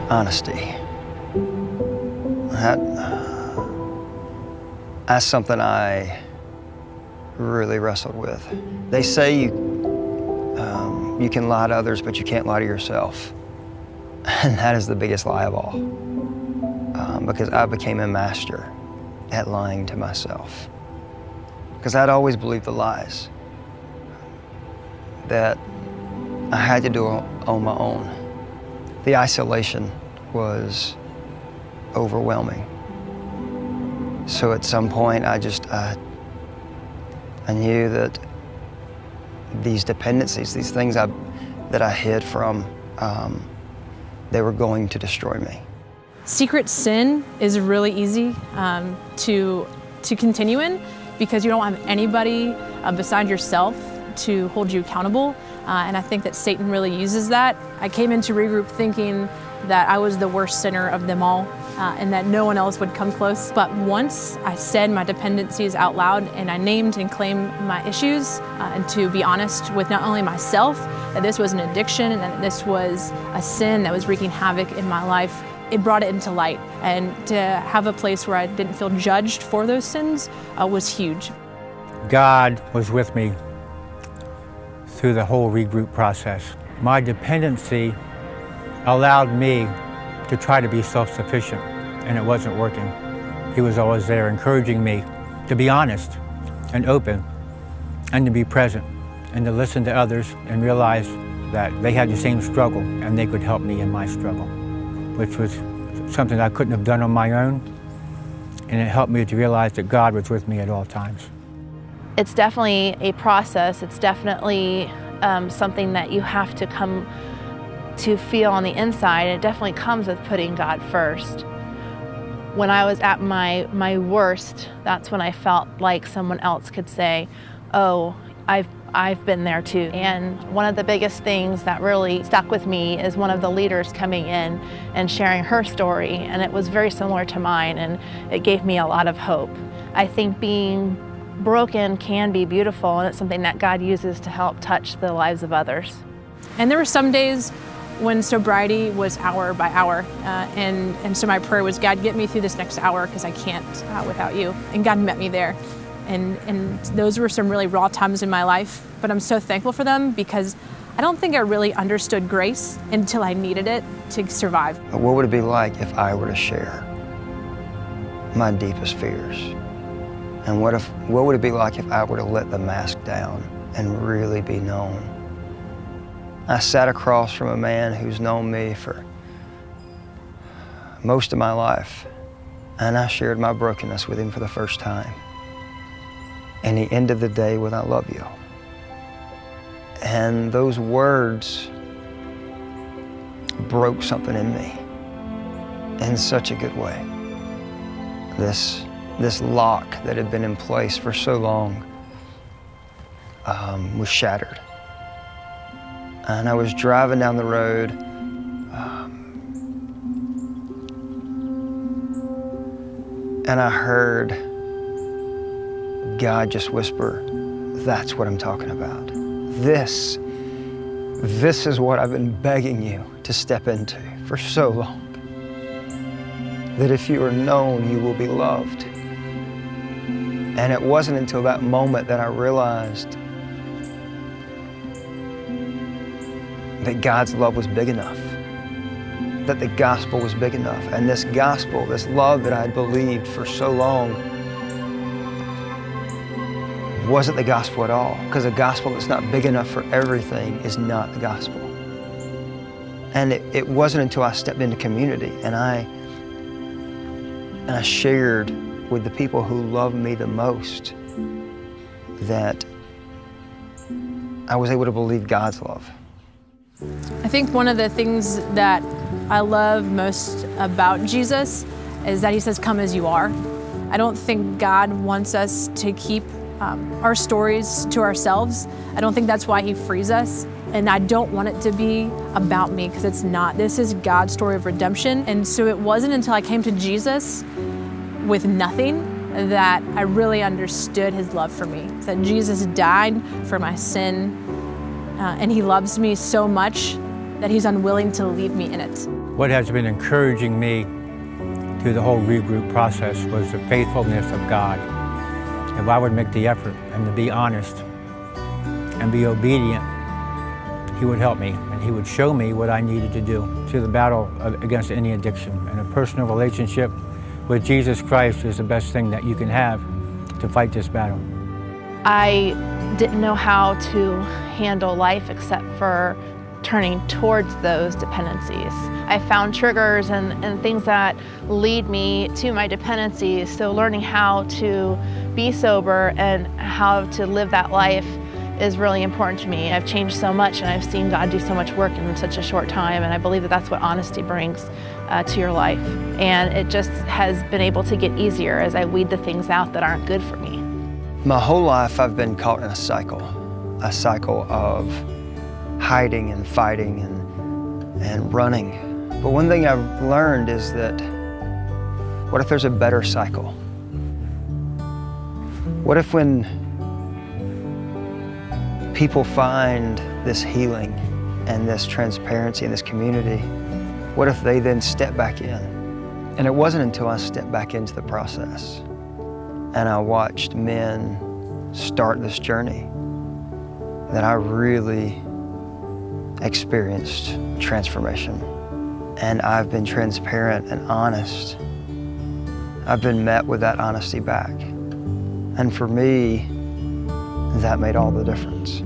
Honesty. That's something I really wrestled with. They say you can lie to others, but you can't lie to yourself. And that is the biggest lie of all. Because I became a master at lying to myself. Because I'd always believed the lies that I had to do on my own. The isolation was overwhelming. So at some point, I knew that these dependencies, these things that I hid from, they were going to destroy me. Secret sin is really easy to continue in because you don't have anybody beside yourself to hold you accountable. And I think that Satan really uses that. I came into reGROUP thinking that I was the worst sinner of them all and that no one else would come close. But once I said my dependencies out loud and I named and claimed my issues and to be honest with not only myself, that this was an addiction and that this was a sin that was wreaking havoc in my life, it brought it into light. And to have a place where I didn't feel judged for those sins was huge. God was with me through the whole reGROUP process. My dependency allowed me to try to be self-sufficient, and it wasn't working. He was always there encouraging me to be honest and open and to be present and to listen to others and realize that they had the same struggle and they could help me in my struggle, which was something I couldn't have done on my own, and it helped me to realize that God was with me at all times. It's definitely a process. It's definitely something that you have to come to feel on the inside. It definitely comes with putting God first. When I was at my worst, that's when I felt like someone else could say, oh, I've been there too. And one of the biggest things that really stuck with me is one of the leaders coming in and sharing her story, and it was very similar to mine, and it gave me a lot of hope. I think being broken can be beautiful, and it's something that God uses to help touch the lives of others. And there were some days when sobriety was hour by hour, and so my prayer was, God, get me through this next hour because I can't without you. And God met me there. And those were some really raw times in my life, but I'm so thankful for them because I don't think I really understood grace until I needed it to survive. What would it be like if I were to share my deepest fears? And what would it be like if I were to let the mask down and really be known? I sat across from a man who's known me for most of my life, and I shared my brokenness with him for the first time. And he ended the day with, I love you. And those words broke something in me in such a good way. This lock that had been in place for so long was shattered. And I was driving down the road and I heard God just whisper, that's what I'm talking about. This is what I've been begging you to step into for so long. That if you are known, you will be loved. And it wasn't until that moment that I realized that God's love was big enough, that the gospel was big enough. And this gospel, this love that I believed for so long, wasn't the gospel at all, because a gospel that's not big enough for everything is not the gospel. And it wasn't until I stepped into community and I shared with the people who love me the most that I was able to believe God's love. I think one of the things that I love most about Jesus is that he says, come as you are. I don't think God wants us to keep our stories to ourselves. I don't think that's why he frees us. And I don't want it to be about me, because it's not. This is God's story of redemption. And so it wasn't until I came to Jesus with nothing that I really understood his love for me. That Jesus died for my sin, and he loves me so much that He's unwilling to leave me in it. What has been encouraging me through the whole regroup process was the faithfulness of God. If I would make the effort and to be honest and be obedient, He would help me and He would show me what I needed to do to the battle against any addiction. And a personal relationship with Jesus Christ is the best thing that you can have to fight this battle. I didn't know how to handle life except for turning towards those dependencies. I found triggers and things that lead me to my dependencies, so learning how to be sober and how to live that life is really important to me. I've changed so much and I've seen God do so much work in such a short time, and I believe that that's what honesty brings to your life. And it just has been able to get easier as I weed the things out that aren't good for me. My whole life I've been caught in a cycle of hiding and fighting and running. But one thing I've learned is that what if there's a better cycle? What if when people find this healing and this transparency in this community, what if they then step back in? And it wasn't until I stepped back into the process and I watched men start this journey that I really experienced transformation. And I've been transparent and honest. I've been met with that honesty back. And for me, that made all the difference.